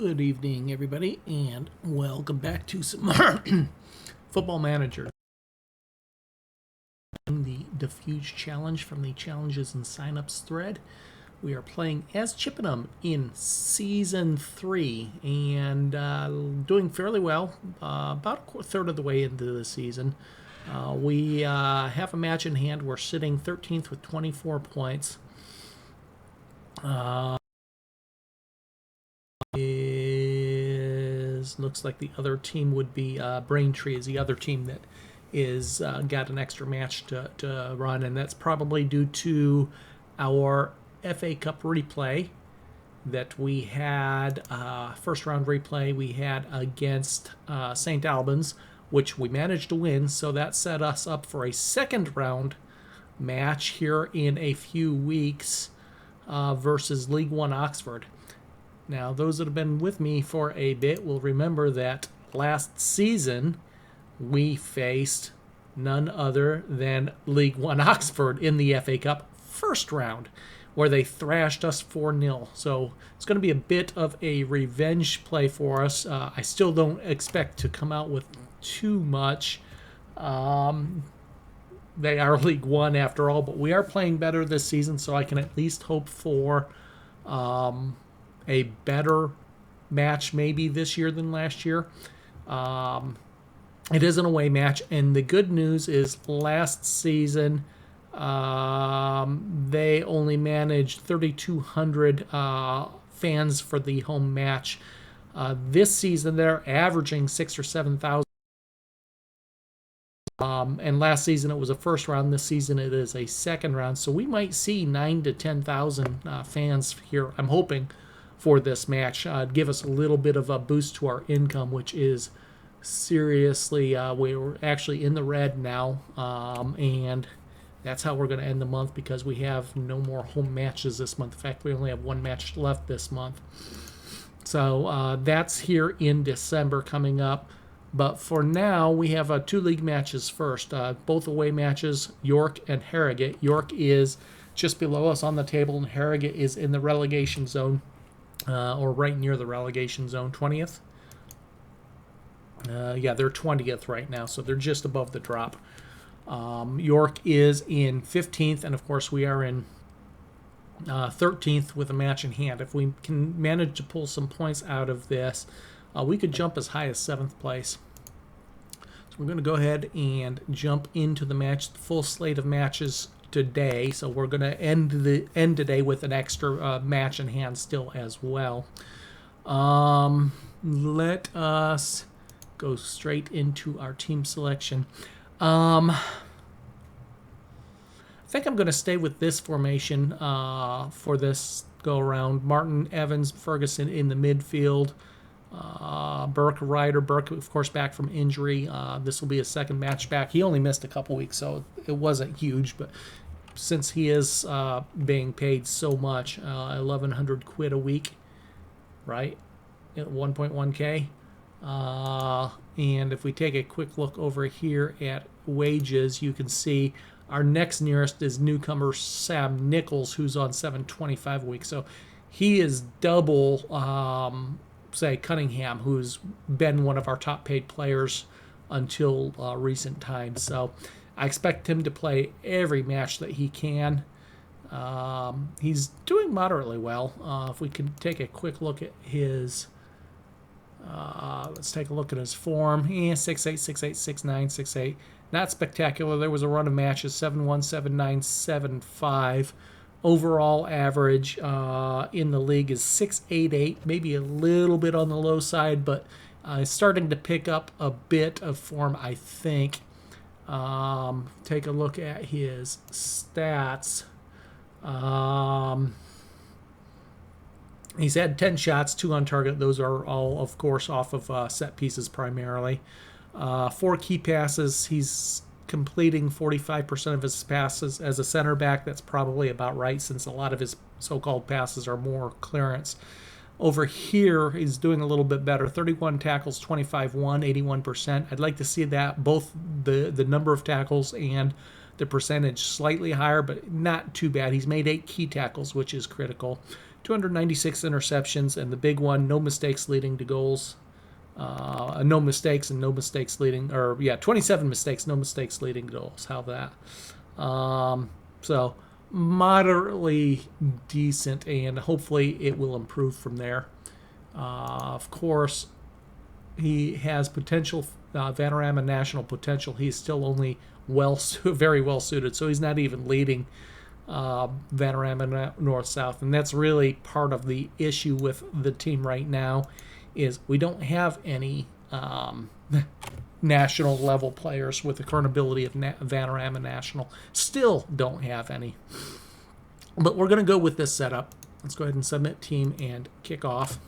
Good evening, everybody, and welcome back to some more Football Manager. The Dafuge challenge from the Challenges and Signups thread. We are playing as Chippenham in Season 3 and doing fairly well, about a third of the way into the season. We have a match in hand. We're sitting 13th with 24 points. Looks like the other team would be Braintree is the other team that is got an extra match to run, and that's probably due to our FA Cup replay that we had, first round replay we had against St. Albans, which we managed to win, so that set us up for a second round match here in a few weeks versus League One Oxford. Now, those that have been with me for a bit will remember that last season we faced none other than League One Oxford in the FA Cup first round, where they thrashed us 4-0. So it's going to be a bit of a revenge play for us. I still don't expect to come out with too much. They are League One after all, but we are playing better this season, so I can at least hope for a better match maybe this year than last year. It is an away match, and the good news is last season they only managed 3,200 fans for the home match. This season they're averaging 6,000 or 7,000. And last season it was a first round. This season it is a second round. So we might see 9,000 to 10,000 fans here, I'm hoping, for this match. Give us a little bit of a boost to our income, which is seriously, we're actually in the red now. And that's how we're going to end the month, because we have no more home matches this month. In fact, we only have one match left this month. So that's here in December coming up. But for now, we have two league matches first. Both away matches, York and Harrogate. York is just below us on the table, and Harrogate is in the relegation zone, or right near the relegation zone, 20th. Yeah, they're 20th right now, so they're just above the drop. York is in 15th, and of course we are in 13th with a match in hand. If we can manage to pull some points out of this, we could jump as high as 7th place. So we're going to go ahead and jump into the match, the full slate of matches today. So we're going to end today with an extra match in hand still as well. Let us go straight into our team selection. I think I'm going to stay with this formation for this go around. Martin, Evans, Ferguson in the midfield. Burke, Ryder. Burke, of course, back from injury. This will be his second match back. He only missed a couple weeks, so it wasn't huge. But since he is being paid so much, 1,100 quid a week, right? At 1.1k. And if we take a quick look over here at wages, you can see our next nearest is newcomer Sam Nichols, who's on 725 a week. So he is double, say, Cunningham, who's been one of our top paid players until recent times. So I expect him to play every match that he can. He's doing moderately well. If we can take a quick look at his... let's take a look at his form. 6'8", 6'8", 6'9", 6'8". Not spectacular. There was a run of matches, 7'1", 7'9", 7'5". Overall average in the league is 6'8", maybe a little bit on the low side, but starting to pick up a bit of form, I think. Take a look at his stats. He's had 10 shots, 2 on target. Those are all, of course, off of set pieces primarily. 4 key passes. He's completing 45% of his passes as a center back. That's probably about right, since a lot of his so-called passes are more clearance. Over here, he's doing a little bit better. 31 tackles, 25-1, 81%. I'd like to see that, both the number of tackles and the percentage slightly higher, but not too bad. He's made 8 key tackles, which is critical. 296 interceptions, and the big one, no mistakes leading to goals. No mistakes and no mistakes leading, or yeah, 27 mistakes, no mistakes leading to goals. How that? So moderately decent, and hopefully it will improve from there. Of course, he has potential, Vanarama national potential. He's still only very well suited, so he's not even leading Vanarama North-South, and that's really part of the issue with the team right now, is we don't have any national level players with the current ability of Vanarama National. Still don't have any. But we're going to go with this setup. Let's go ahead and submit team and kick off.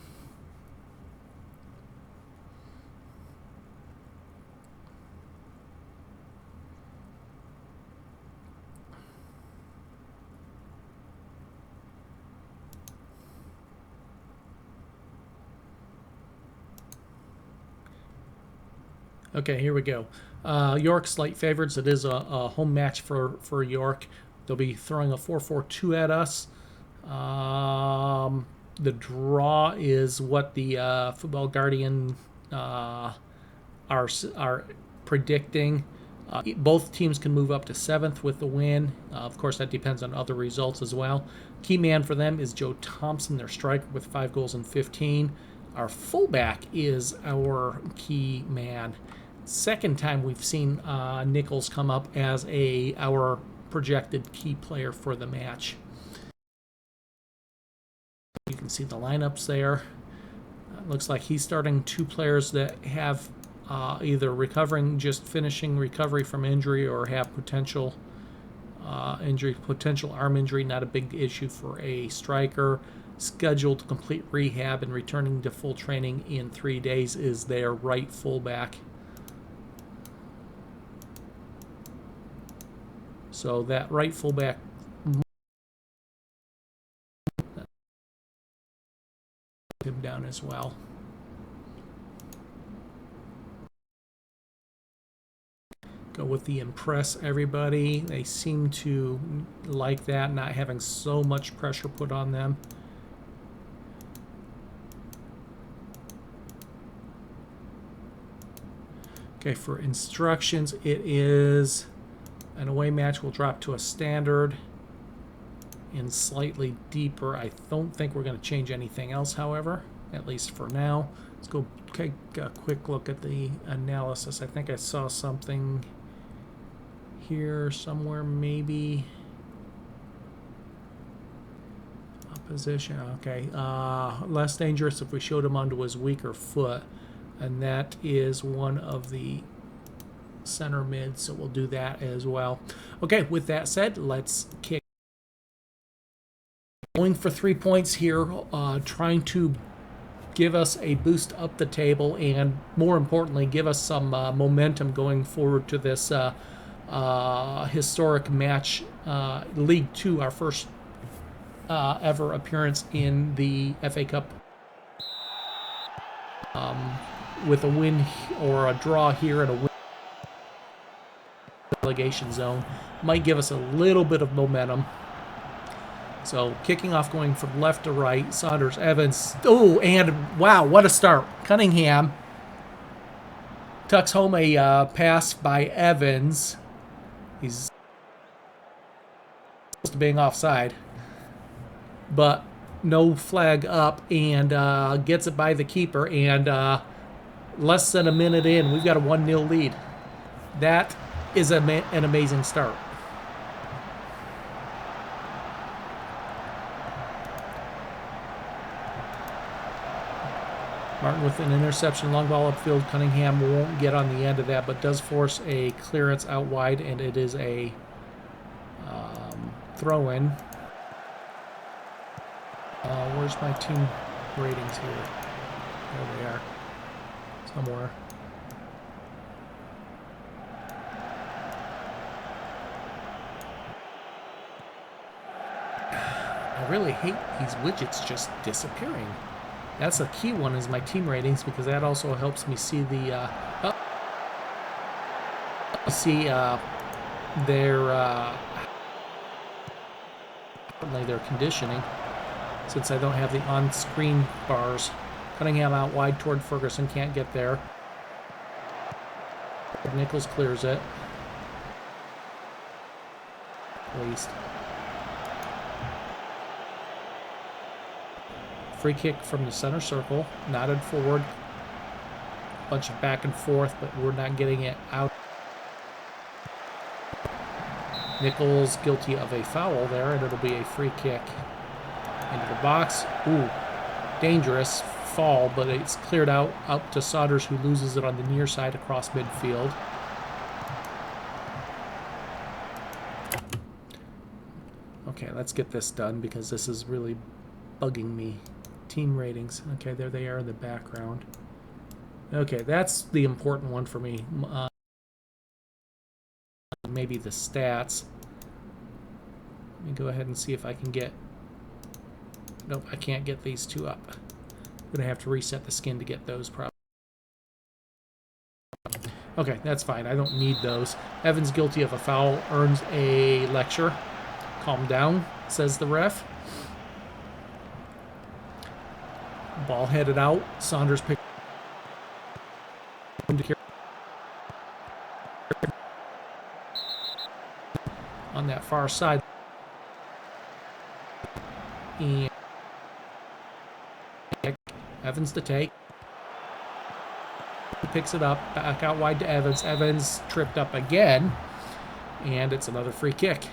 Okay, here we go. York slight favorites. It is a home match for York. They'll be throwing a 4-4-2 at us. The draw is what the Football Guardian are predicting. Both teams can move up to 7th with the win. Of course, that depends on other results as well. Key man for them is Joe Thompson, their striker, with 5 goals and 15. Our fullback is our key man. Second time we've seen Nichols come up as our projected key player for the match. You can see the lineups there. It looks like he's starting 2 players that have either finishing recovery from injury, or have potential arm injury. Not a big issue for a striker. Scheduled to complete rehab and returning to full training in 3 days is their right fullback. So that right fullback him down as well. Go with the impress everybody. They seem to like that, not having so much pressure put on them. Okay, for instructions, it is an away match will drop to a standard and slightly deeper. I don't think we're going to change anything else, however, at least for now. Let's go take a quick look at the analysis. I think I saw something here somewhere, maybe. Opposition, okay. Less dangerous if we showed him onto his weaker foot, and that is one of the center mid, so we'll do that as well. Okay, with that said, let's kick. Going for 3 points here, trying to give us a boost up the table, and more importantly, give us some momentum going forward to this historic match, League 2, our first ever appearance in the FA Cup. With a win or a draw here and a win relegation zone might give us a little bit of momentum. So kicking off, going from left to right, Saunders, Evans. Oh, and wow, what a start. Cunningham tucks home a pass by Evans. He's close to being offside, but no flag up, and gets it by the keeper, and less than a minute in, we've got a 1-0 lead. That is an amazing start. Martin with an interception, long ball upfield. Cunningham won't get on the end of that, but does force a clearance out wide, and it is a throw-in. Where's my team ratings here? There they are. Somewhere. I really hate these widgets just disappearing. That's a key one, is my team ratings, because that also helps me see the their conditioning. since I don't have the on-screen bars. Cunningham out wide toward Ferguson, can't get there. Nichols clears it. At least. Free kick from the center circle, nodded forward. Bunch of back and forth, but we're not getting it out. Nichols guilty of a foul there, and it'll be a free kick into the box. Ooh, dangerous fall, but it's cleared out to Saunders, who loses it on the near side across midfield. Okay, let's get this done because this is really bugging me. Team ratings. Okay, there they are in the background. Okay, that's the important one for me. Maybe the stats. Let me go ahead and see if I can get... Nope, I can't get these two up. I'm going to have to reset the skin to get those probably. Okay, that's fine. I don't need those. Evans guilty of a foul, earns a lecture. Calm down, says the ref. Ball headed out. Saunders picked on that far side. And Evans to take. He picks it up, back out wide to Evans. Evans tripped up again, and it's another free kick.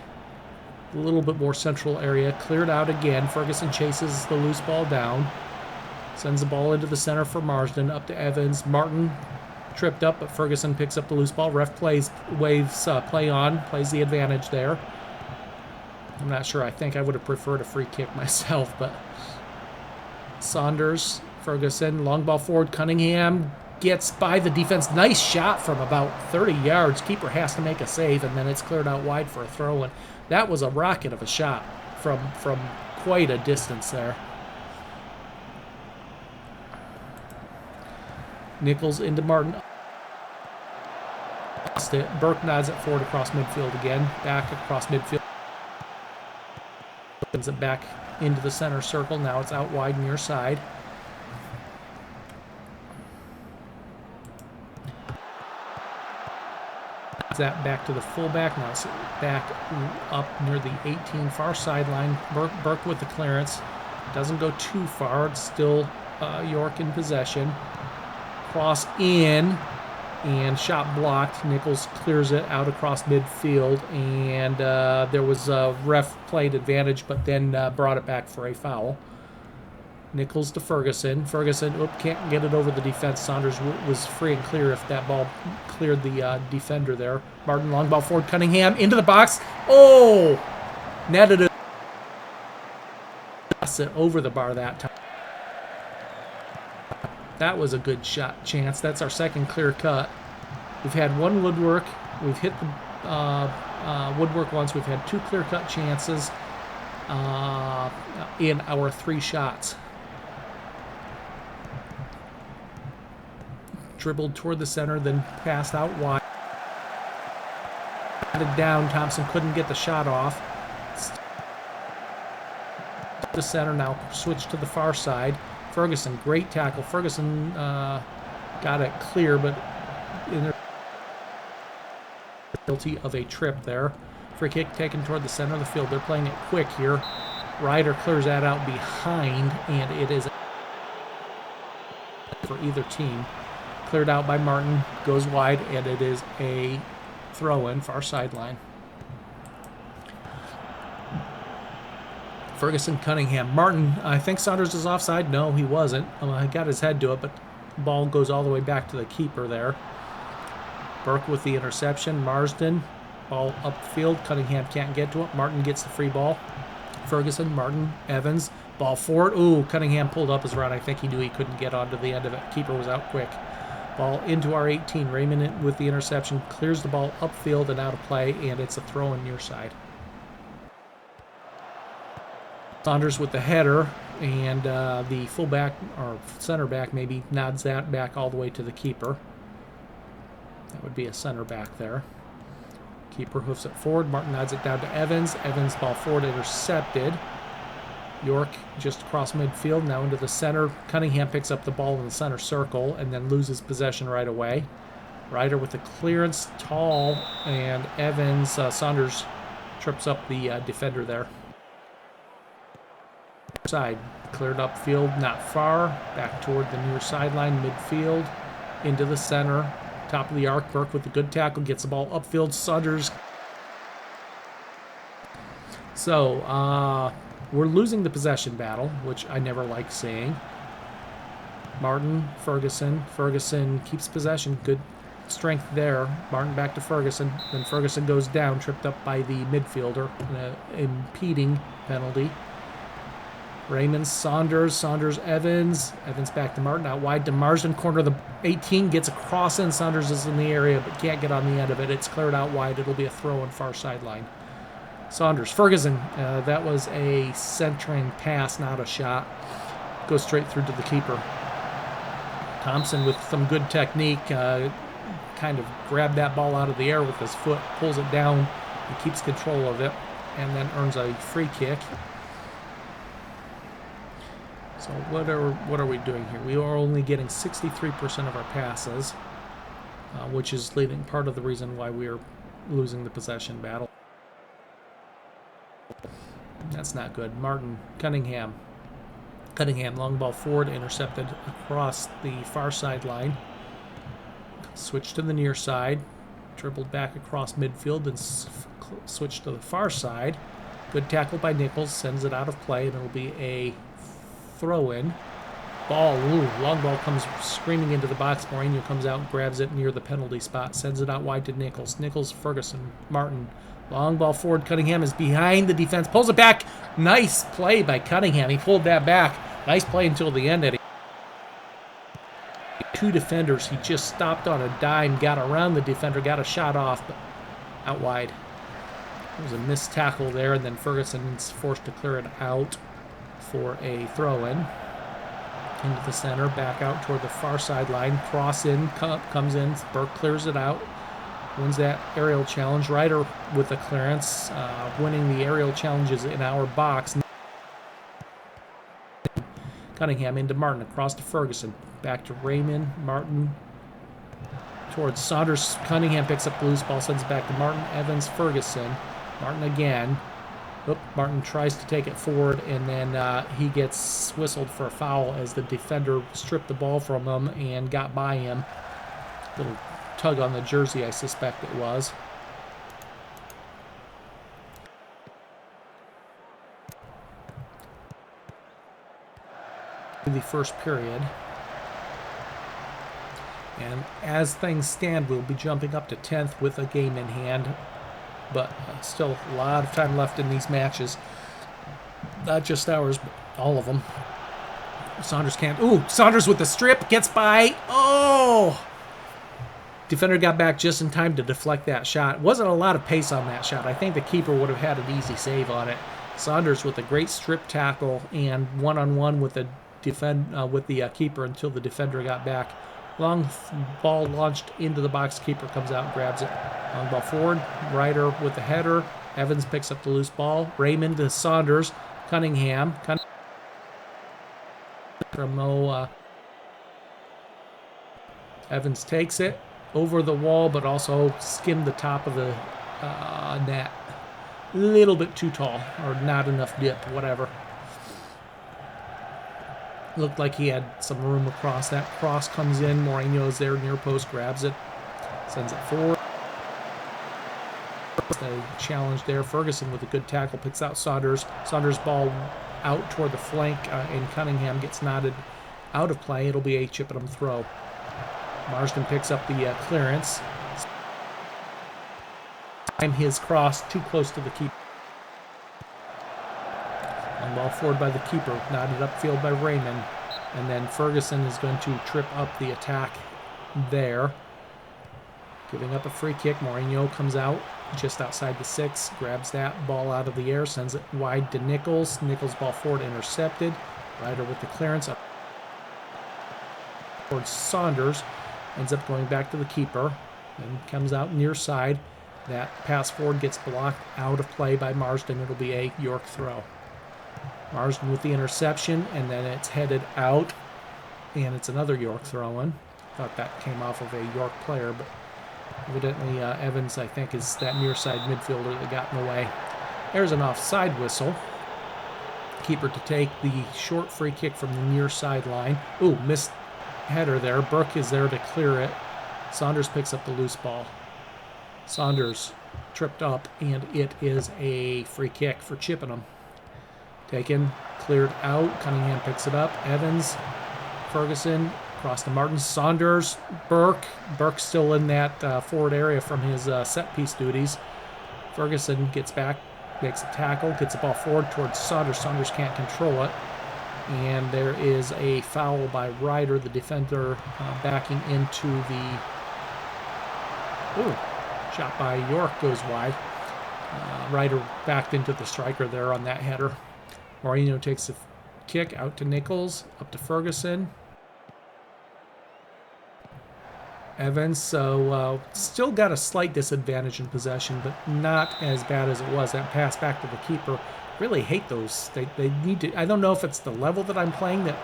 A little bit more central area, cleared out again. Ferguson chases the loose ball down. Sends the ball into the center for Marsden, up to Evans. Martin tripped up, but Ferguson picks up the loose ball. Ref waves play on, plays the advantage there. I'm not sure. I think I would have preferred a free kick myself, but Saunders, Ferguson, long ball forward. Cunningham gets by the defense. Nice shot from about 30 yards. Keeper has to make a save, and then it's cleared out wide for a throw. And that was a rocket of a shot from quite a distance there. Nichols into Martin. Burke nods it forward across midfield again. Back across midfield. Opens it back into the center circle. Now it's out wide near side. That back to the fullback. Now it's back up near the 18 far sideline. Burke with the clearance. Doesn't go too far. It's still York in possession. Cross in, and shot blocked. Nichols clears it out across midfield, and there was a ref played advantage, but then brought it back for a foul. Nichols to Ferguson. Ferguson can't get it over the defense. Saunders was free and clear if that ball cleared the defender there. Martin, long ball forward. Cunningham into the box. Oh! Netted it over the bar that time. That was a good shot chance. That's our second clear cut. We've had one woodwork. We've hit the woodwork once. We've had two clear cut chances in our 3 shots. Dribbled toward the center, then passed out wide. Down. Thompson couldn't get the shot off. The center now switched to the far side. Ferguson, great tackle. Ferguson got it clear, but guilty of a trip there. Free kick taken toward the center of the field. They're playing it quick here. Ryder clears that out behind, and it is for either team. Cleared out by Martin, goes wide, and it is a throw-in, far sideline. Ferguson, Cunningham. Martin, I think Saunders is offside. No, he wasn't. He got his head to it, but the ball goes all the way back to the keeper there. Burke with the interception. Marsden, ball upfield. Cunningham can't get to it. Martin gets the free ball. Ferguson, Martin, Evans. Ball forward. Ooh, Cunningham pulled up his run. I think he knew he couldn't get onto the end of it. Keeper was out quick. Ball into our 18. Raymond with the interception. Clears the ball upfield and out of play, and it's a throw in near side. Saunders with the header, and the fullback, or center back maybe, nods that back all the way to the keeper. That would be a center back there. Keeper hoofs it forward. Martin nods it down to Evans. Evans ball forward, intercepted. York just across midfield, now into the center. Cunningham picks up the ball in the center circle and then loses possession right away. Ryder with the clearance, tall, and Evans, Saunders trips up the defender there. Side, cleared upfield, not far, back toward the near sideline, midfield, into the center, top of the arc. Burke with the good tackle, gets the ball upfield, Saunders. So, we're losing the possession battle, which I never like seeing. Martin, Ferguson. Ferguson keeps possession. Good strength there. Martin back to Ferguson. Then Ferguson goes down, tripped up by the midfielder. An impeding penalty. Raymond, Saunders. Saunders, Evans. Evans back to Martin. Out wide to Marsden. Corner of the 18. Gets a cross in. Saunders is in the area, but can't get on the end of it. It's cleared out wide. It'll be a throw on far sideline. Saunders, Ferguson, that was a centering pass, not a shot. Goes straight through to the keeper. Thompson with some good technique, kind of grabbed that ball out of the air with his foot, pulls it down, and keeps control of it, and then earns a free kick. So what are we doing here? We are only getting 63% of our passes, which is leading part of the reason why we are losing the possession battle. That's not good. Martin, Cunningham. Cunningham, long ball forward, intercepted across the far sideline. Switched to the near side. Dribbled back across midfield and switched to the far side. Good tackle by Nichols. Sends it out of play, and it'll be a throw-in. Ball, long ball comes screaming into the box. Mourinho comes out and grabs it near the penalty spot. Sends it out wide to Nichols. Nichols, Ferguson, Martin. Long ball forward. Cunningham is behind the defense. Pulls it back. Nice play by Cunningham. He pulled that back. Nice play until the end. Two defenders. He just stopped on a dime. Got around the defender. Got a shot off, but out wide. There was a missed tackle there, and then Ferguson's forced to clear it out for a throw-in. Into the center. Back out toward the far sideline. Cross in. Comes in. Burke clears it out. Wins that aerial challenge. Ryder with the clearance, winning the aerial challenges in our box. Cunningham into Martin, across to Ferguson. Back to Raymond, Martin, towards Saunders. Cunningham picks up the loose ball, sends it back to Martin, Evans, Ferguson. Martin again. Martin tries to take it forward, and then he gets whistled for a foul as the defender stripped the ball from him and got by him. Little tug on the jersey, I suspect it was. In the first period. And as things stand, we'll be jumping up to 10th with a game in hand. But still a lot of time left in these matches. Not just ours, but all of them. Saunders can't. Ooh, Saunders with the strip. Gets by. Oh! Defender got back just in time to deflect that shot. Wasn't a lot of pace on that shot. I think the keeper would have had an easy save on it. Saunders with a great strip tackle and one-on-one with the keeper until the defender got back. Long ball launched into the box. Keeper comes out and grabs it. Long ball forward. Ryder with the header. Evans picks up the loose ball. Raymond to Saunders. Cunningham. Evans takes it over the wall, but also skimmed the top of the net. A little bit too tall, or not enough dip, whatever. Looked like he had some room across. That cross comes in. Mourinho's there near post, grabs it, sends it forward. A challenge there. Ferguson with a good tackle picks out Saunders. Saunders ball out toward the flank, and Cunningham gets knotted out of play. It'll be a Chippenham throw. Marsden picks up the clearance. His cross too close to the keeper. Long ball forward by the keeper, knotted upfield by Raymond. And then Ferguson is going to trip up the attack there. Giving up a free kick. Mourinho comes out just outside the 6, grabs that ball out of the air, sends it wide to Nichols. Nichols ball forward, intercepted. Ryder with the clearance up towards Saunders. Ends up going back to the keeper. Then comes out near side. That pass forward gets blocked out of play by Marsden. It'll be a York throw. Marsden with the interception, and then it's headed out, and it's another York throw-in. Thought that came off of a York player, but evidently Evans, I think, is that near side midfielder that got in the way. There's an offside whistle. Keeper to take the short free kick from the near sideline. Ooh, missed header there. Burke is there to clear it. Saunders picks up the loose ball. Saunders tripped up, and it is a free kick for Chippenham. Taken, cleared out. Cunningham picks it up. Evans, Ferguson, across to Martin. Saunders, Burke. Burke's still in that forward area from his set-piece duties. Ferguson gets back, makes a tackle, gets the ball forward towards Saunders. Saunders can't control it. And there is a foul by Ryder, the defender, backing into the... Ooh, shot by York goes wide. Ryder backed into the striker there on that header. Moreno takes the kick out to Nichols, up to Ferguson. Evans, so still got a slight disadvantage in possession, but not as bad as it was. That pass back to the keeper, really hate those. They need to, I don't know if it's the level that I'm playing, that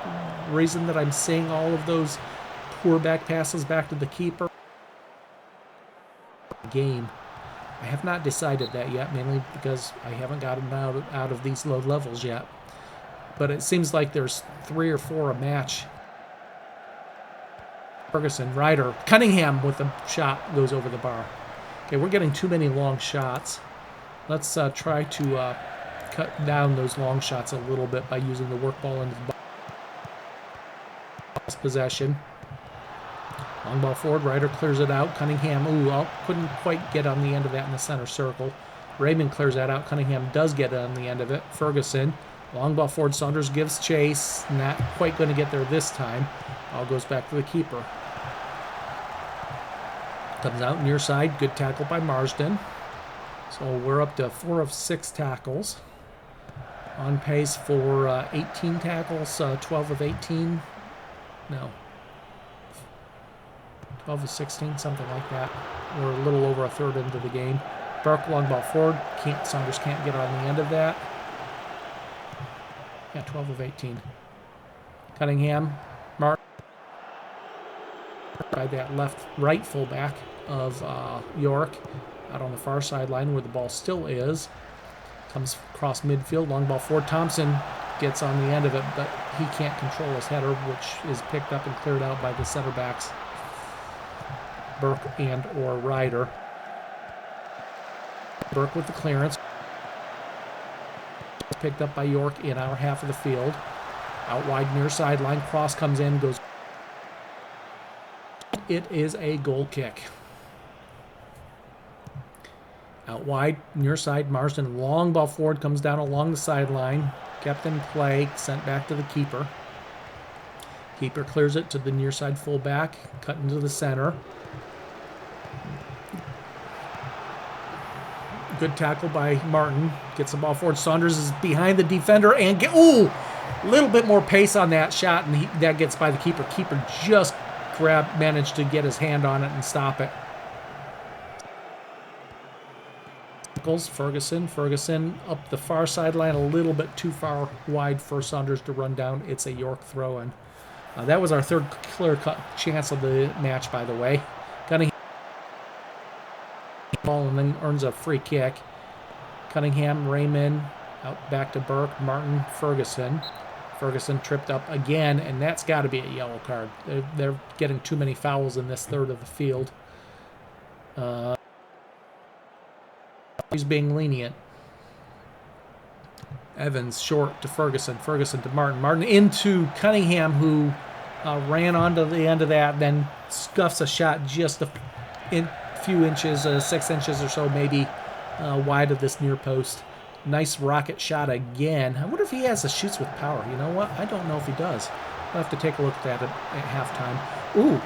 reason that I'm seeing all of those poor back passes back to the keeper. Game. I have not decided that yet, mainly because I haven't gotten out of these low levels yet. But it seems like there's 3 or 4 a match. Ferguson, Ryder, Cunningham with a shot goes over the bar. Okay, we're getting too many long shots. Let's try to cut down those long shots a little bit by using the work ball into the box. Possession. Long ball forward, Ryder clears it out. Cunningham, couldn't quite get on the end of that in the center circle. Raymond clears that out. Cunningham does get on the end of it. Ferguson, long ball forward, Saunders gives chase. Not quite going to get there this time. All goes back to the keeper. Comes out near side. Good tackle by Marsden. So we're up to 4 of 6 tackles. On pace for 18 tackles, 12 of 18. No. 12 of 16, something like that. We're a little over a third into the game. Burke, long ball forward. Saunders can't get on the end of that. Yeah, 12 of 18. Cunningham, Mark by that right fullback of York, out on the far sideline where the ball still is. Comes across midfield, long ball forward. Thompson gets on the end of it, but he can't control his header, which is picked up and cleared out by the center backs, Burke and or Ryder. Burke with the clearance. Picked up by York in our half of the field. Out wide near sideline. Cross comes in, goes. It is a goal kick. Out wide, near side, Marsden, long ball forward, comes down along the sideline. Kept in play, sent back to the keeper. Keeper clears it to the near side fullback, cut into the center. Good tackle by Martin. Gets the ball forward. Saunders is behind the defender and a little bit more pace on that shot, and that gets by the keeper. Keeper just managed to get his hand on it and stop it. Ferguson up the far sideline, a little bit too far wide for Saunders to run down. It's a York throw-in. That was our third clear-cut chance of the match, by the way. Cunningham ball and then earns a free kick. Cunningham, Raymond, out back to Burke, Martin, Ferguson. Ferguson tripped up again, and that's got to be a yellow card. They're getting too many fouls in this third of the field. He's being lenient. Evans short to Ferguson. Ferguson to Martin. Martin into Cunningham, who ran onto the end of that, then scuffs a shot just a few inches, 6 inches or so maybe, wide of this near post. Nice rocket shot again. I wonder if he shoots with power. You know what? I don't know if he does. We'll have to take a look at that at halftime. Ooh,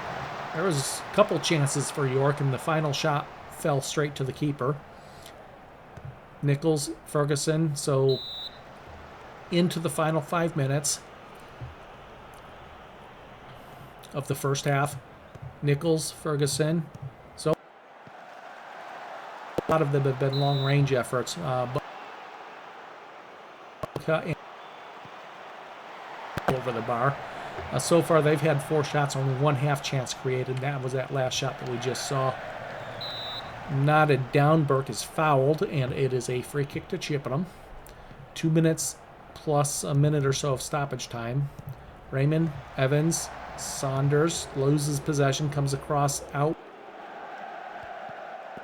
there was a couple chances for York, and the final shot fell straight to the keeper. Nichols, Ferguson, so into the final 5 minutes of the first half. Nichols, Ferguson. So a lot of them have been long-range efforts. over the bar. So far, they've had 4 shots, only 1 half chance created. That was that last shot that we just saw. Knotted down, Burke is fouled, and it is a free kick to Chippenham. 2 minutes plus a minute or so of stoppage time. Raymond, Evans, Saunders loses possession, comes across out.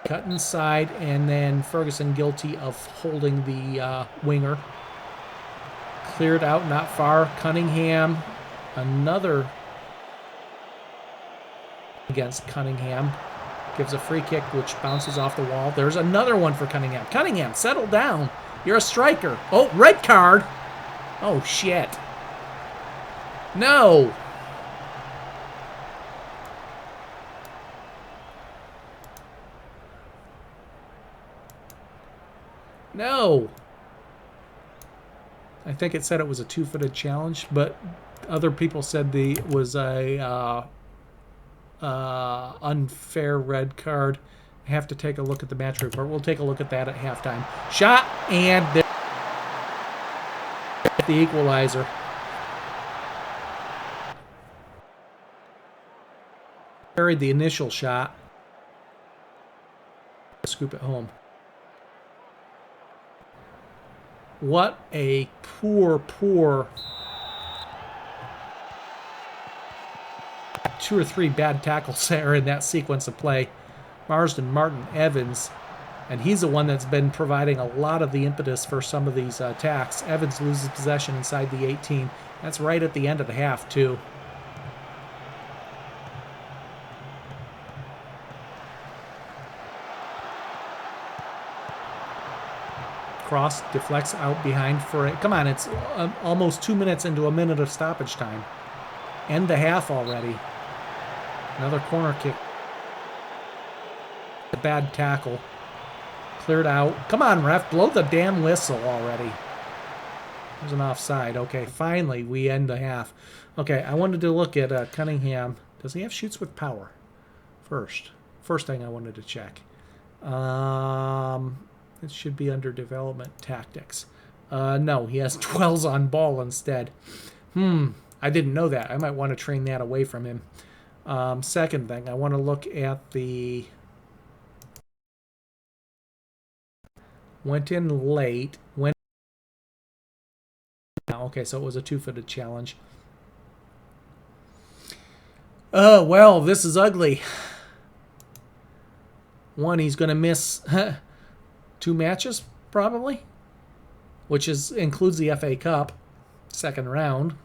Cut inside, and then Ferguson guilty of holding the winger. Cleared out, not far. Cunningham, another against Cunningham. Gives a free kick, which bounces off the wall. There's another one for Cunningham. Cunningham, settle down. You're a striker. Oh, red card. Oh, shit. No. No. I think it said it was a 2-footed challenge, but other people said it was a unfair red card. I have to take a look at the match report. We'll take a look at that at halftime. Shot, and the equalizer. Carried the initial shot. Scoop it home. What a poor 2 or 3 bad tackles there in that sequence of play. Marsden, Martin, Evans, and he's the one that's been providing a lot of the impetus for some of these attacks. Evans loses possession inside the 18. That's right at the end of the half, too. Cross deflects out behind for it. Come on, it's almost 2 minutes into a minute of stoppage time. End the half already. Another corner kick. A bad tackle. Cleared out. Come on, ref, blow the damn whistle already. There's an offside. Okay, finally we end the half. Okay, I wanted to look at Cunningham. Does he have shoots with power? First thing I wanted to check. It should be under development tactics. No, he has dwells on ball instead. I didn't know that. I might want to train that away from him. Second thing, I want to look at the... Went in late. Okay, so it was a 2-footed challenge. Oh, well, this is ugly. One, he's going to miss 2 matches, probably, which includes the FA Cup, second round.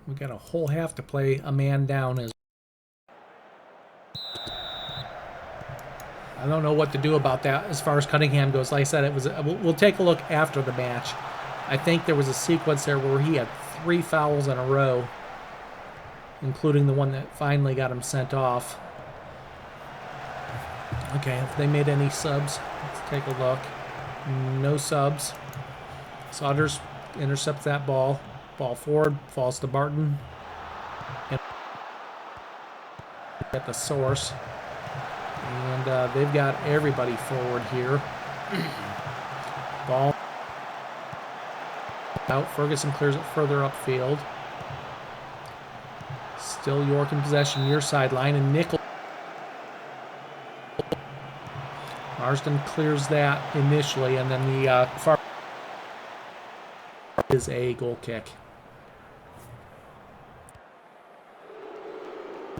We got a whole half to play a man down. I don't know what to do about that as far as Cunningham goes. Like I said, it was. We'll take a look after the match. I think there was a sequence there where he had 3 fouls in a row, including the one that finally got him sent off. Okay, have they made any subs? Let's take a look. No subs. Saunders intercepts that ball. Ball forward, falls to Barton. At the source. And they've got everybody forward here. Ball out. Ferguson clears it further upfield. Still York in possession, near sideline, and Nichols. Marsden clears that initially, and then the far is a goal kick.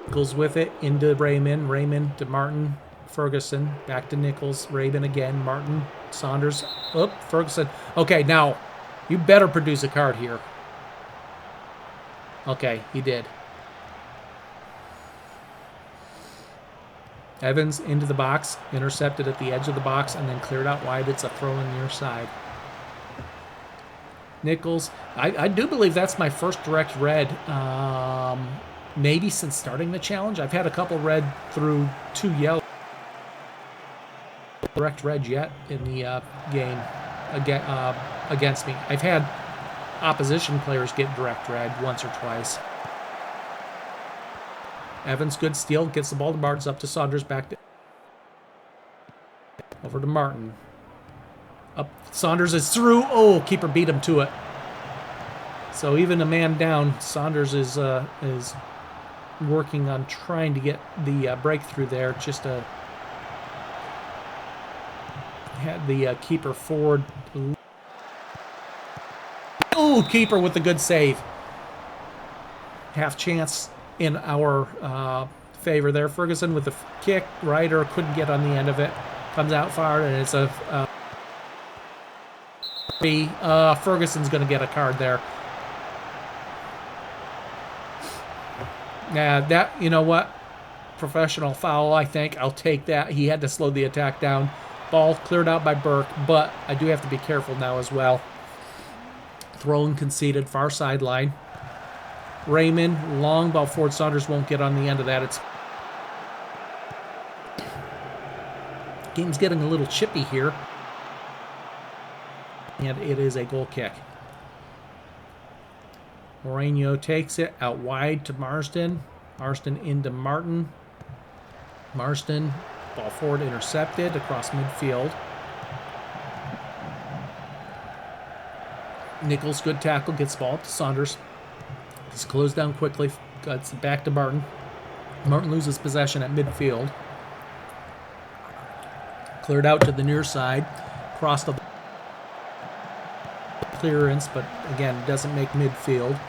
Nichols with it into Raymond. Raymond to Martin. Ferguson. Back to Nichols. Raymond again. Martin. Saunders. Oh, Ferguson. Okay, now, you better produce a card here. Okay, he did. Evans into the box. Intercepted at the edge of the box and then cleared out wide. It's a throw in near side. Nichols. I do believe that's my first direct red, maybe since starting the challenge. I've had a couple red through 2 yellow. Direct red yet in the game against me. I've had opposition players get direct red once or twice. Evans, good steal, gets the ball to Martins, up to Saunders, back to over to Martin. Up, Saunders is through. Oh, keeper beat him to it. So even a man down, Saunders is working on trying to get the breakthrough there. Just had the keeper forward. Oh, keeper with the good save. Half chance in our favor there. Ferguson with the kick. Ryder couldn't get on the end of it. Comes out far, and it's a Ferguson's going to get a card there. Yeah, that, you know what? Professional foul, I think. I'll take that. He had to slow the attack down. Ball cleared out by Burke, but I do have to be careful now as well. Throw-in conceded, far sideline. Raymond, long ball forward. Saunders won't get on the end of that. It's game's getting a little chippy here. And it is a goal kick. Moreno takes it out wide to Marsden. Marsden into Martin. Marsden, ball forward, intercepted across midfield. Nichols, good tackle, gets the ball up to Saunders. It's closed down quickly. Gets it back to Martin. Martin loses possession at midfield. Cleared out to the near side. Crossed the clearance, but again, doesn't make midfield.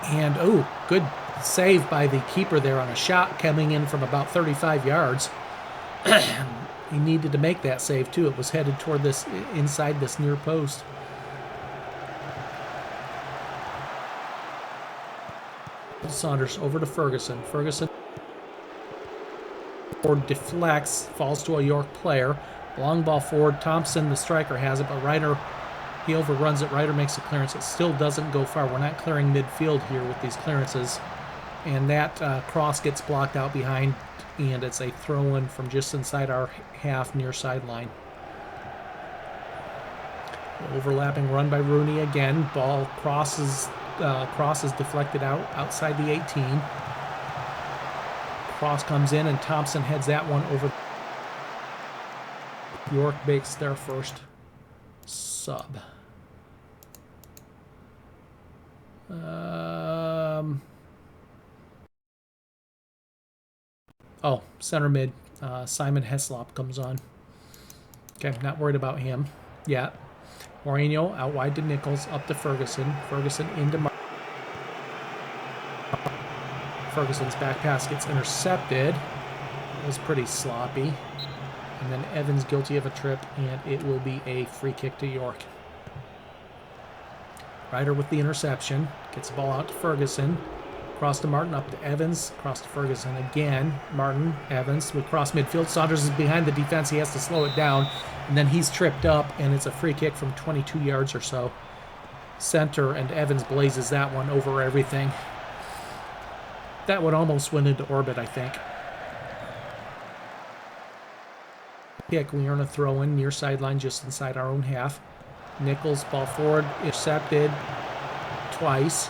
And, oh, good save by the keeper there on a shot coming in from about 35 yards. He needed to make that save, too. It was headed toward this, inside this near post. Saunders over to Ferguson. Ferguson forward deflects, falls to a York player. Long ball forward. Thompson, the striker, has it, but Ryder, he overruns it. Ryder makes a clearance. It still doesn't go far. We're not clearing midfield here with these clearances. And that cross gets blocked out behind, and it's a throw-in from just inside our half near sideline. Overlapping run by Rooney again. Ball crosses deflected outside the 18. Cross comes in, and Thompson heads that one over. York makes their first sub. Center mid. Simon Heslop comes on. Okay, not worried about him yet. Moreno out wide to Nichols, up to Ferguson. Ferguson into Ferguson's back pass gets intercepted. It was pretty sloppy. And then Evans guilty of a trip, and it will be a free kick to York. Ryder with the interception. Gets the ball out to Ferguson. Cross to Martin, up to Evans. Cross to Ferguson again. Martin, Evans. We cross midfield. Saunders is behind the defense. He has to slow it down. And then he's tripped up, and it's a free kick from 22 yards or so. Center, and Evans blazes that one over everything. That one almost went into orbit, I think. Kick, we earn a throw-in near sideline just inside our own half. Nichols, ball forward, intercepted twice.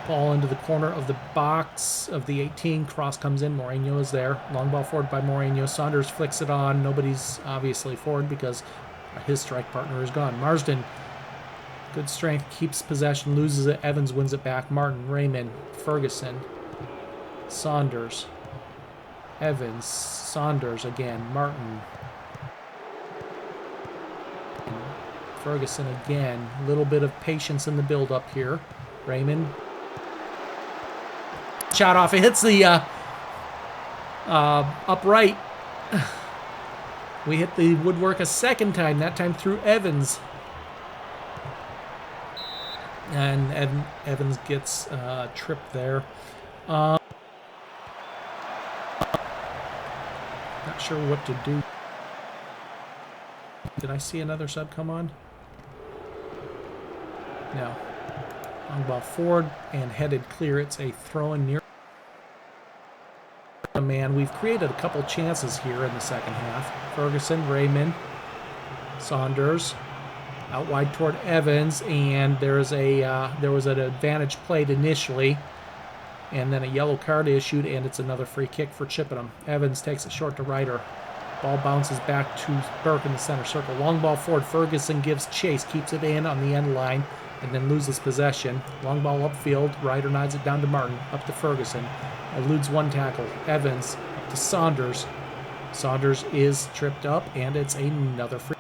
Ball into the corner of the box of the 18. Cross comes in. Moreno is there. Long ball forward by Moreno. Saunders flicks it on. Nobody's obviously forward because his strike partner is gone. Marsden, good strength, keeps possession, loses it. Evans wins it back. Martin, Raymond, Ferguson, Saunders, Evans, Saunders again, Martin, Ferguson again. A little bit of patience in the build-up here. Raymond. Shot off. It hits the upright. We hit the woodwork a second time, that time through Evans. And Evans gets tripped there. Not sure what to do. Did I see another sub come on? No. Long ball forward and headed clear. It's a throw-in near. Man, we've created a couple chances here in the second half. Ferguson, Raymond, Saunders, out wide toward Evans, and there was an advantage played initially, and then a yellow card issued, and it's another free kick for Chippenham. Evans takes it short to Ryder. Ball bounces back to Burke in the center circle. Long ball forward. Ferguson gives chase, keeps it in on the end line, and then loses possession. Long ball upfield. Ryder nods it down to Martin. Up to Ferguson. Eludes one tackle. Evans up to Saunders. Saunders is tripped up, and it's another free.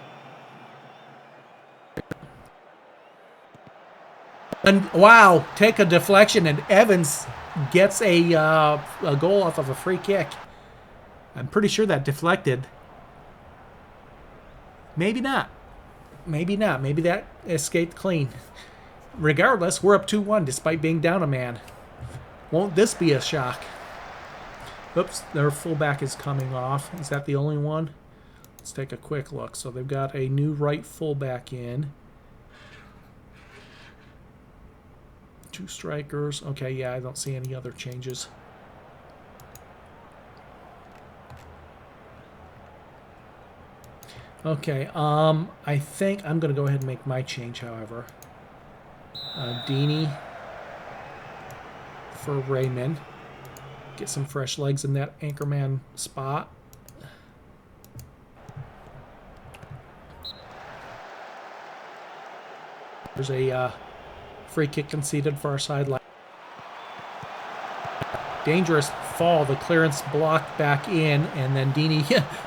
And wow, take a deflection, and Evans gets a goal off of a free kick. I'm pretty sure that deflected. Maybe not. Maybe not. Maybe that escaped clean. Regardless, we're up 2-1 despite being down a man. Won't this be a shock? Oops, their fullback is coming off. Is that the only one? Let's take a quick look. So they've got a new right fullback in. 2 strikers. Okay, yeah, I don't see any other changes. Okay, I think I'm going to go ahead and make my change, however. Deeney for Raymond. Get some fresh legs in that anchorman spot. There's a free kick conceded for our sideline. Dangerous fall. The clearance blocked back in, and then Deeney,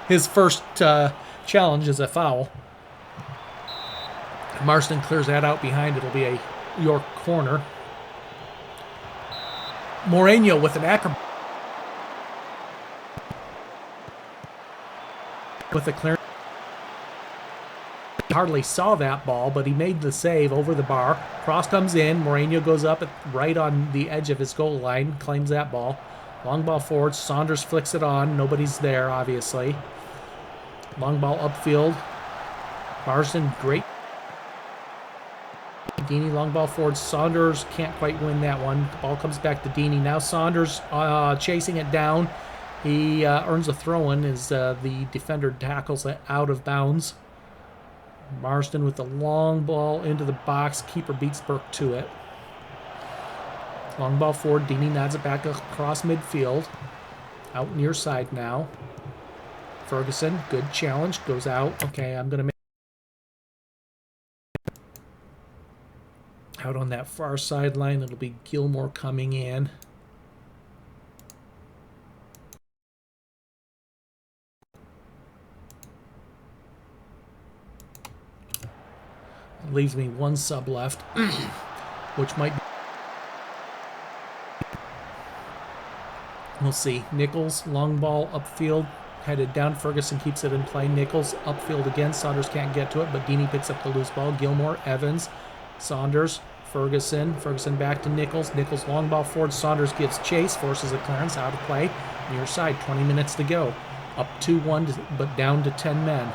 his first challenge is a foul. Marston clears that out behind. It'll be a York corner. Moreno with an acrobat. With a clearance. He hardly saw that ball, but he made the save over the bar. Cross comes in. Moreno goes up right on the edge of his goal line. Claims that ball. Long ball forward. Saunders flicks it on. Nobody's there, obviously. Long ball upfield. Marsden, great. Deeney, long ball forward. Saunders can't quite win that one. Ball comes back to Deeney. Now Saunders chasing it down. He earns a throw-in as the defender tackles it out of bounds. Marsden with the long ball into the box. Keeper beats Burke to it. Long ball forward. Deeney nods it back across midfield. Out near side now. Ferguson, good challenge, goes out. Okay, I'm going to make out on that far sideline. It'll be Gilmore coming in. Leaves me one sub left, which might be. We'll see. Nichols, long ball upfield. Headed down. Ferguson keeps it in play. Nichols upfield again. Saunders can't get to it, but Deeney picks up the loose ball. Gilmore, Evans, Saunders, Ferguson. Ferguson back to Nichols. Nichols long ball forward. Saunders gives chase, forces a clearance out of play. Near side, 20 minutes to go. Up 2-1, but down to 10 men.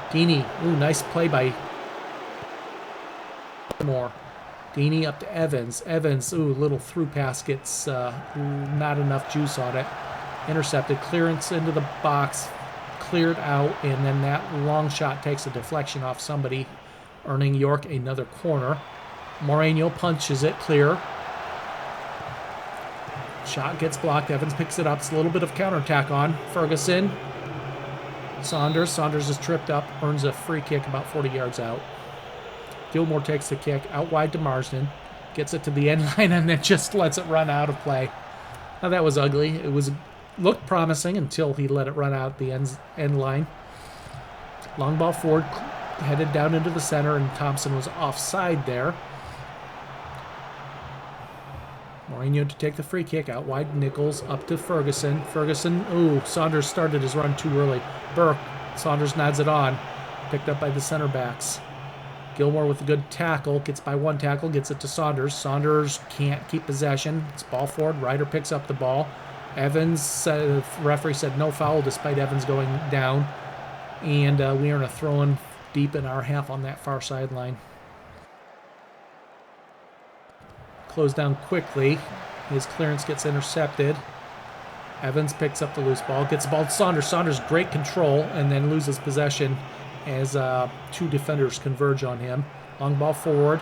Deeney, ooh, nice play by Moore. Deeney up to Evans. Evans, ooh, little through pass gets not enough juice on it. Intercepted, clearance into the box, cleared out, and then that long shot takes a deflection off somebody, earning York another corner. Moreno punches it clear. Shot gets blocked. Evans picks it up. It's a little bit of counterattack on. Ferguson. Saunders. Saunders is tripped up, earns a free kick about 40 yards out. Gilmore takes the kick out wide to Marsden. Gets it to the end line and then just lets it run out of play. Now that was ugly. It looked promising until he let it run out the end line. Long ball forward, headed down into the center, and Thompson was offside there. Moreno to take the free kick out wide. Nichols up to Ferguson. Ferguson, ooh, Saunders started his run too early. Burke, Saunders nods it on. Picked up by the center backs. Gilmore with a good tackle, gets by one tackle, gets it to Saunders. Saunders can't keep possession. It's ball forward. Ryder picks up the ball. Evans, the referee said no foul despite Evans going down. And we earn a throw-in deep in our half on that far sideline. close down quickly. His clearance gets intercepted. Evans picks up the loose ball, gets the ball to Saunders. Saunders, great control, and then loses possession as two defenders converge on him. Long ball forward.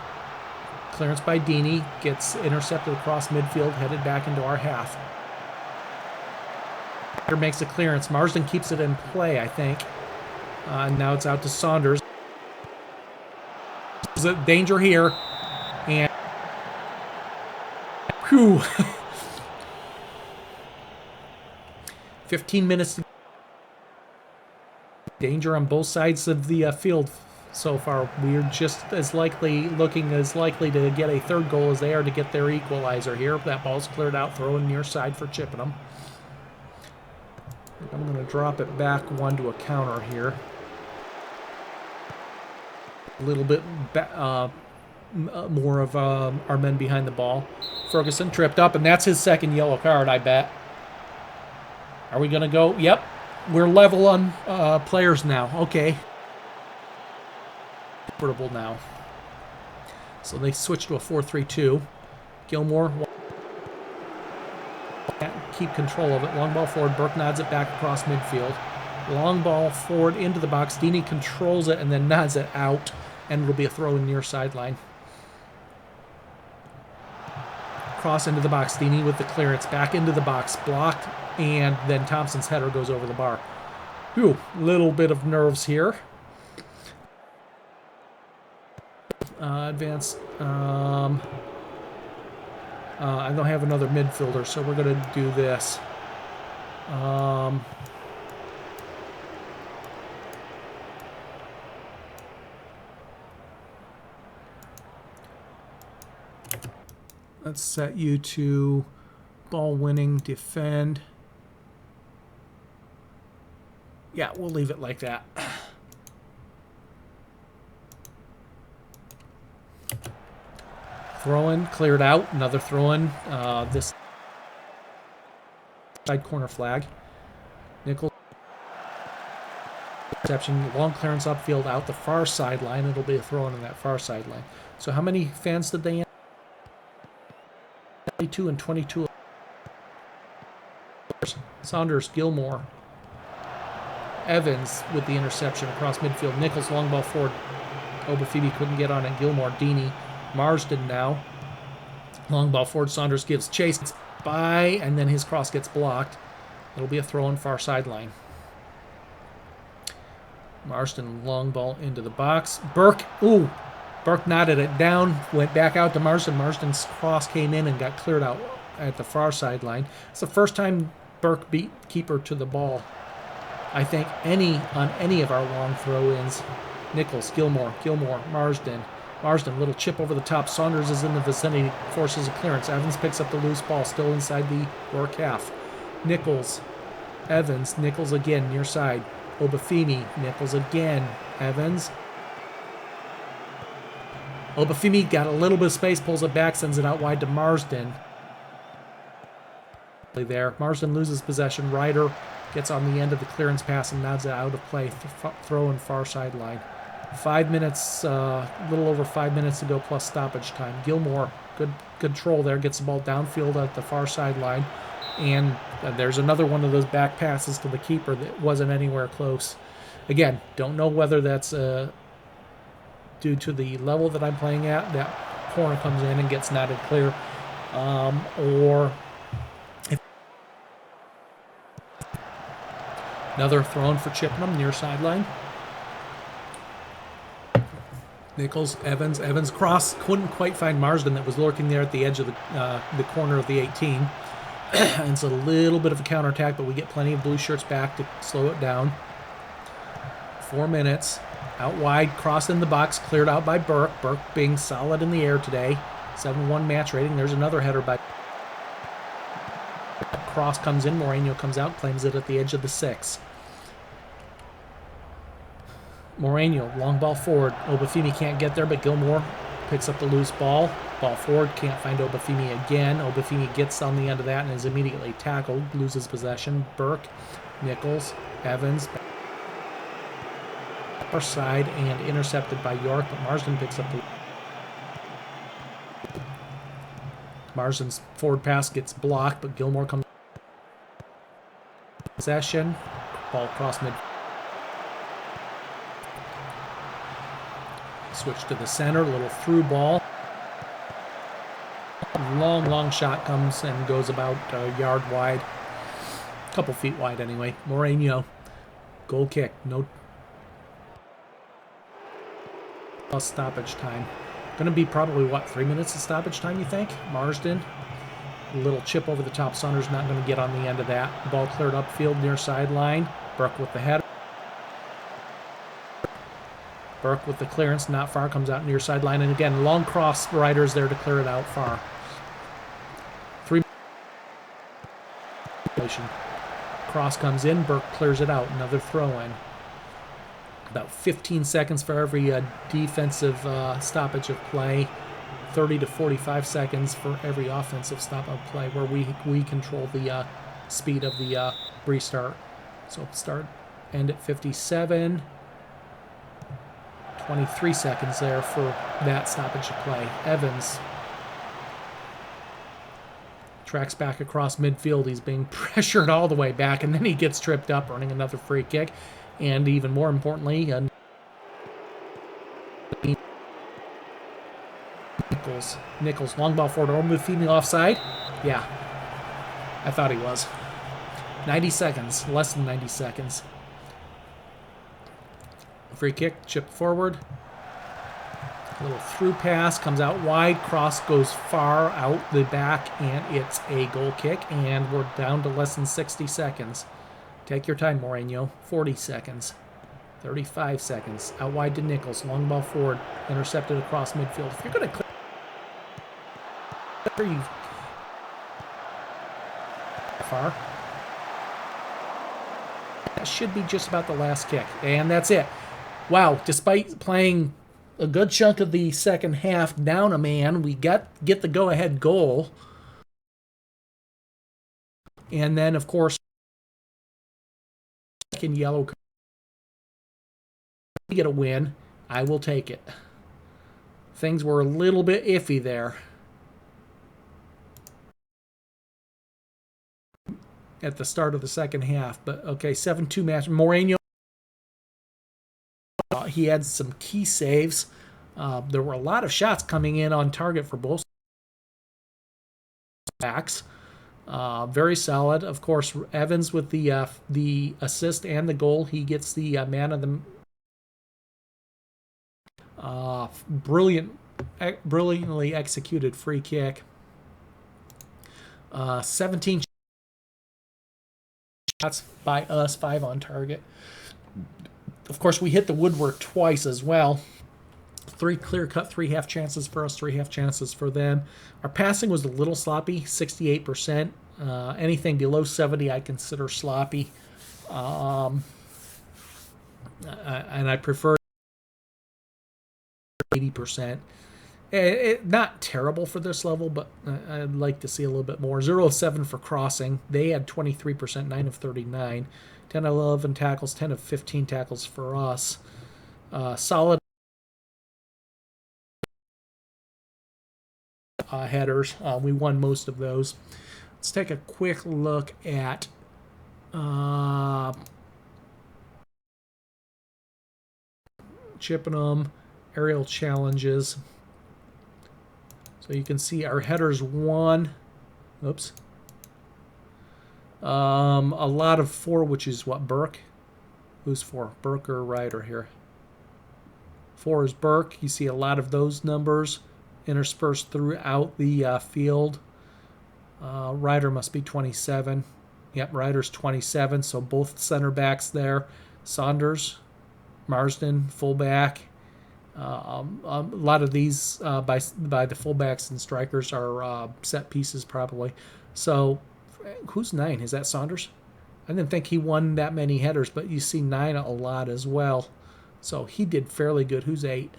Clearance by Deeney. Gets intercepted across midfield, headed back into our half. Makes a clearance. Marsden keeps it in play, I think. Now it's out to Saunders. There's a danger here. And... Whew. 15 minutes. Danger on both sides of the field so far. We're just looking as likely to get a third goal as they are to get their equalizer here. That ball's cleared out, throw-in near side for Chippenham. I'm going to drop it back one to a counter here. A little bit more of our men behind the ball. Ferguson tripped up, and that's his second yellow card, I bet. Are we going to go? Yep. We're level on players now. Okay. Comfortable now. So they switch to a 4-3-2. Gilmore can't keep control of it. Long ball forward. Burke nods it back across midfield. Long ball forward into the box. Deeney controls it and then nods it out. And it'll be a throw in near sideline. Cross into the box. Deeney with the clearance. Back into the box. Blocked. And then Thompson's header goes over the bar. Whew, little bit of nerves here. Advance. I don't have another midfielder, so we're going to do this. Let's set you to ball winning, defend. Yeah, we'll leave it like that. Throw-in, cleared out. Another throw-in. This side corner flag. Nichols. Reception, long clearance upfield out the far sideline. It'll be a throw-in on that far sideline. So how many fans did they end? 22 and 22. Saunders, Gilmore. Evans with the interception across midfield. Nichols long ball forward. Obafemi couldn't get on it. Gilmore, Deeney, Marsden now. Long ball forward. Saunders gives chase by, and then his cross gets blocked. It'll be a throw on far sideline. Marsden long ball into the box. Burke, ooh, Burke knotted it down, went back out to Marsden. Marsden's cross came in and got cleared out at the far sideline. It's the first time Burke beat keeper to the ball, I think, on any of our long throw-ins. Nichols, Gilmore, Marsden. Marsden, little chip over the top. Saunders is in the vicinity, forces a clearance. Evans picks up the loose ball, still inside the work half. Nichols, Evans, Nichols again, near side. Obafemi, Nichols again, Evans. Obafemi got a little bit of space, pulls it back, sends it out wide to Marsden. There, Marsden loses possession. Ryder gets on the end of the clearance pass and nods it out of play. Throw in far sideline. 5 minutes, a little over 5 minutes to go plus stoppage time. Gilmore, good control there, gets the ball downfield at the far sideline. And there's another one of those back passes to the keeper that wasn't anywhere close. Again, don't know whether that's due to the level that I'm playing at. That corner comes in and gets knotted clear. Or another throw-in for Chippenham, near sideline. Nichols, Evans cross. Couldn't quite find Marsden that was lurking there at the edge of the corner of the 18. And it's a little bit of a counterattack, but we get plenty of blue shirts back to slow it down. 4 minutes. Out wide, crossed in the box, cleared out by Burke. Burke being solid in the air today. 7-1 match rating. There's another header by... Cross comes in, Moreno comes out, claims it at the edge of the 6. Moreno, long ball forward. Obafemi can't get there, but Gilmore picks up the loose ball. Ball forward, can't find Obafemi again. Obafemi gets on the end of that and is immediately tackled, loses possession. Burke, Nichols, Evans, upper side and intercepted by York, but Marsden picks up the... Marsden's forward pass gets blocked, but Gilmore comes possession. Ball across mid. Switch to the center, little through ball. Long shot comes and goes about a yard wide. A couple feet wide anyway. Moreno, goal kick. No stoppage time. Going to be probably, what, 3 minutes of stoppage time, you think? Marsden. A little chip over the top. Saunders not going to get on the end of that. Ball cleared upfield near sideline. Burke with the header. Burke with the clearance, not far, comes out near sideline. And again, long cross riders there to clear it out far. 3. Cross comes in. Burke clears it out. Another throw in. About 15 seconds for every defensive stoppage of play, 30 to 45 seconds for every offensive stop of play, where we control the speed of the restart. So end at 57, 23 seconds there for that stoppage of play. Evans tracks back across midfield. He's being pressured all the way back, and then he gets tripped up, earning another free kick. And even more importantly, Nichols, long ball forward, over the offside. Yeah, I thought he was. 90 seconds, less than 90 seconds. Free kick, chip forward. A little through pass, comes out wide, cross goes far out the back, and it's a goal kick, and we're down to less than 60 seconds. Take your time, Moreno. 40 seconds. 35 seconds. Out wide to Nichols. Long ball forward. Intercepted across midfield. If you're going to clear you far, that should be just about the last kick. And that's it. Wow. Despite playing a good chunk of the second half down a man, we get the go-ahead goal. And then, of course, second yellow card. We get a win. I will take it. Things were a little bit iffy there at the start of the second half, but okay, 7-2 match. Moreno, he had some key saves. There were a lot of shots coming in on target for both backs. Very solid. Of course, Evans with the assist and the goal. He gets the man of the brilliantly executed free kick. 17 shots by us, 5 on target. Of course, we hit the woodwork twice as well. 3 clear-cut, 3 half chances for us, 3 half chances for them. Our passing was a little sloppy, 68%. Anything below 70 I consider sloppy. And I prefer 80%. Not terrible for this level, but I'd like to see a little bit more. 0 of 7 for crossing. They had 23%, 9 of 39. 10 of 11 tackles, 10 of 15 tackles for us. Solid headers. We won most of those. Let's take a quick look at Chippenham aerial challenges. So you can see our headers won. Oops. A lot of 4, which is what, Burke? Who's 4? Burke or Ryder here? 4 is Burke. You see a lot of those numbers interspersed throughout the field. Ryder must be 27. Yep, Ryder's 27, so both center backs there. Saunders, Marsden, fullback. A lot of these by the fullbacks and strikers are set pieces probably. So who's 9? Is that Saunders? I didn't think he won that many headers, but you see 9 a lot as well. So he did fairly good. Who's 8?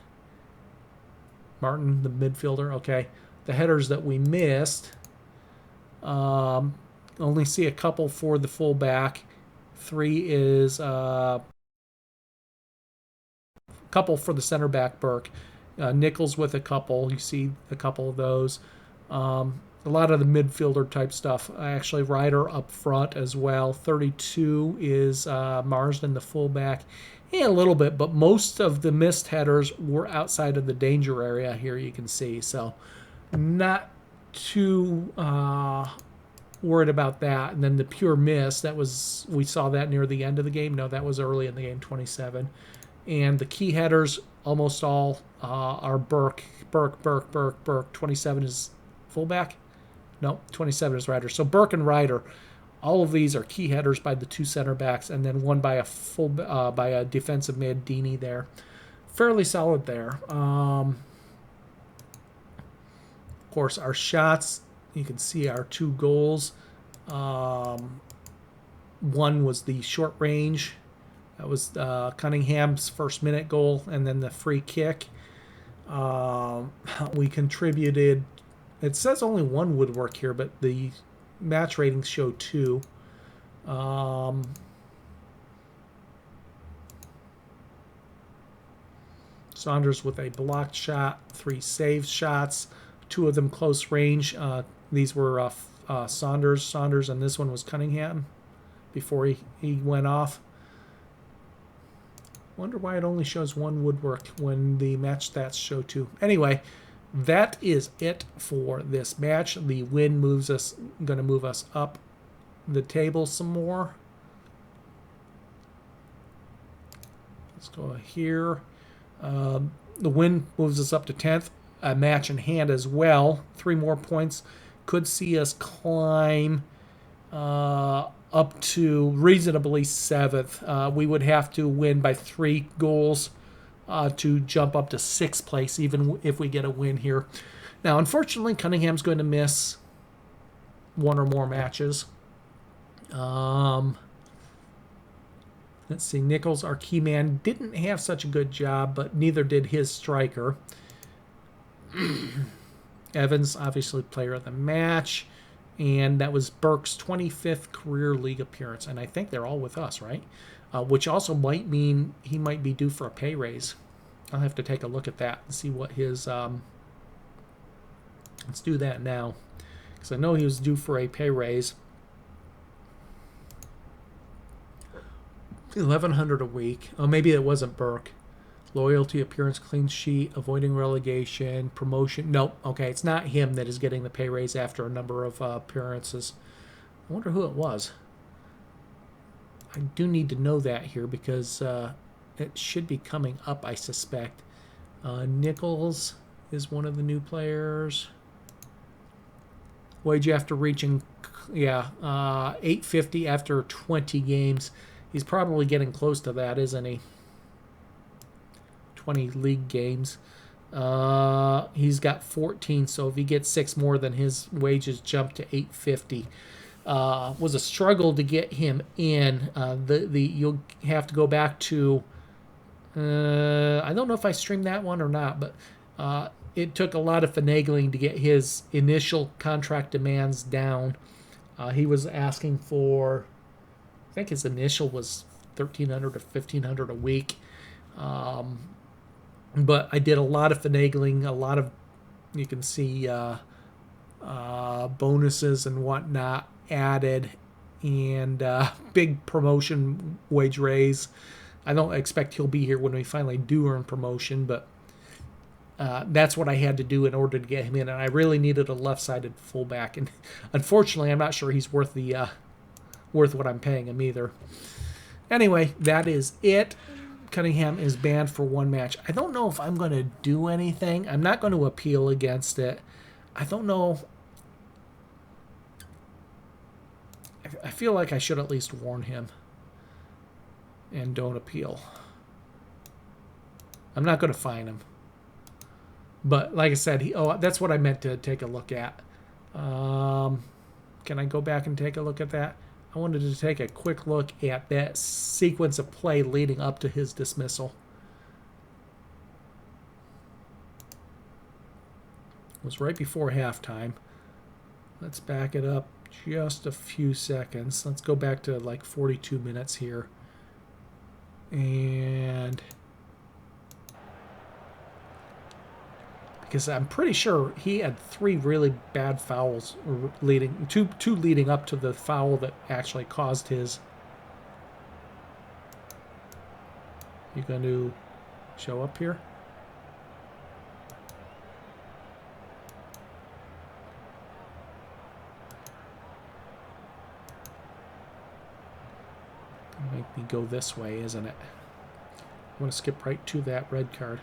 Martin, the midfielder. Okay. The headers that we missed, only see a couple for the fullback. 3 is couple for the center back, Burke. Nichols with a couple. You see a couple of those. a lot of the midfielder type stuff. Actually, Ryder up front as well. 32 is Marsden, the fullback. Yeah, a little bit, but most of the missed headers were outside of the danger area here, you can see. So not too worried about that. And then the pure miss, we saw that near the end of the game. No, that was early in the game, 27. And the key headers, almost all are Burke. 27 is fullback. No, 27 is Ryder. So Burke and Ryder, all of these are key headers by the two center backs, and then one by a defensive mid, Deeney there. Fairly solid there. Of course, our shots, you can see our 2 goals. One was the short range. That was Cunningham's first minute goal, and then the free kick. We contributed. It says only 1 woodwork here, but the match ratings show 2. Saunders with a blocked shot, 3 saved shots, 2 of them close range. These were Saunders, and this one was Cunningham before he went off. Wonder why it only shows 1 woodwork when the match stats show 2. Anyway, that is it for this match. The win going to move us up the table some more. Let's go here. The win moves us up to 10th. A match in hand as well. 3 more points could see us climb up to reasonably 7th. We would have to win by 3 goals to jump up to 6th place, even if we get a win here. Now, unfortunately, Cunningham's going to miss 1 or more matches. Let's see. Nichols, our key man, didn't have such a good job, but neither did his striker. Evans, obviously player of the match. And that was Burke's 25th career league appearance. And I think they're all with us, right? Which also might mean he might be due for a pay raise. I'll have to take a look at that and see what his... let's do that now. Because I know he was due for a pay raise. $1,100 a week. Oh, maybe it wasn't Burke. Loyalty, appearance, clean sheet, avoiding relegation, promotion. Nope. Okay, it's not him that is getting the pay raise after a number of appearances. I wonder who it was. I do need to know that here because it should be coming up, I suspect. Nichols is one of the new players. Wage after reaching, $850 after 20 games. He's probably getting close to that, isn't he? 20 league games. He's got 14, so if he gets 6 more, then his wages jump to $850. Was a struggle to get him in. You'll have to go back to. I don't know if I streamed that one or not, but it took a lot of finagling to get his initial contract demands down. He was asking for, I think his initial was $1,300 or $1,500 a week. But I did a lot of finagling, a lot of, you can see bonuses and whatnot added, and big promotion wage raise. I don't expect he'll be here when we finally do earn promotion, but that's what I had to do in order to get him in, and I really needed a left-sided fullback, and unfortunately I'm not sure he's worth what I'm paying him either. Anyway, that is it. Cunningham is banned for 1 match. I don't know if I'm going to do anything. I'm not going to appeal against it. I don't know. I feel like I should at least warn him and don't appeal. I'm not going to fine him. But like I said, that's what I meant to take a look at. Can I go back and take a look at that? I wanted to take a quick look at that sequence of play leading up to his dismissal. It was right before halftime. Let's back it up just a few seconds. Let's go back to like 42 minutes here. And because I'm pretty sure he had 3 really bad fouls leading two leading up to the foul that actually caused his. You going to show up here? Make me go this way, isn't it? I want to skip right to that red card.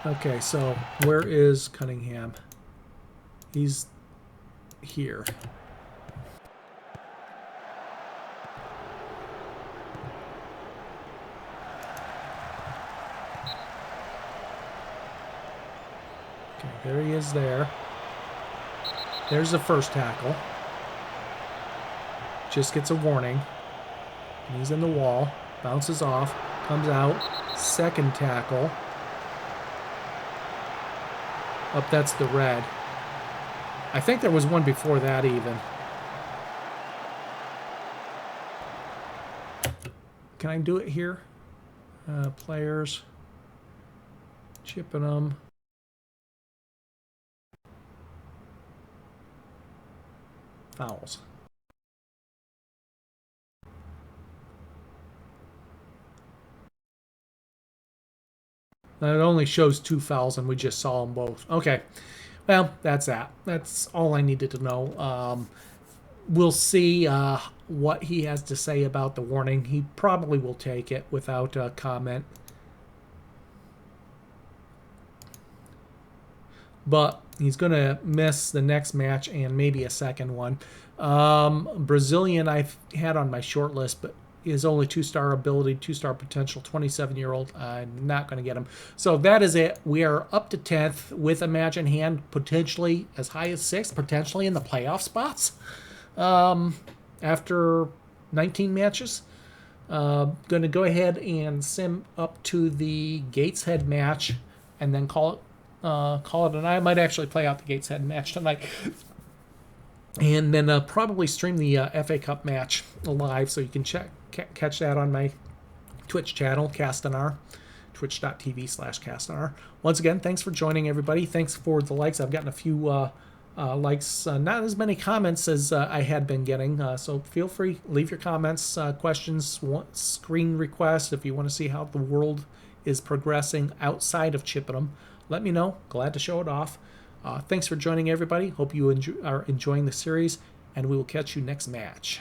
Okay, so where is Cunningham? He's here. Okay, there he is there. There's the first tackle. Just gets a warning. And he's in the wall. Bounces off. Comes out. Second tackle. Up, that's the red. I think there was one before that even. Can I do it here? Players. Chippenham. Fouls. It only shows 2 fouls, and we just saw them both. Okay, well, that's that. That's all I needed to know. We'll see what he has to say about the warning. He probably will take it without comment. But he's going to miss the next match and maybe a second one. Brazilian I've had on my short list, but is only 2-star ability, 2-star potential, 27-year-old. I'm not going to get him. So that is it. We are up to 10th with a match in hand, potentially as high as 6th, potentially in the playoff spots after 19 matches. Going to go ahead and sim up to the Gateshead match and then call it a night. I might actually play out the Gateshead match tonight. And then probably stream the FA Cup match live, so you can catch that on my Twitch channel, Castanar, twitch.tv/Castanar. Once again, thanks for joining, everybody. Thanks for the likes. I've gotten a few likes, not as many comments as I had been getting, so feel free, leave your comments, questions, screen requests, if you want to see how the world is progressing outside of Chippenham. Let me know. Glad to show it off. Thanks for joining, everybody. Hope you are enjoying the series, and we will catch you next match.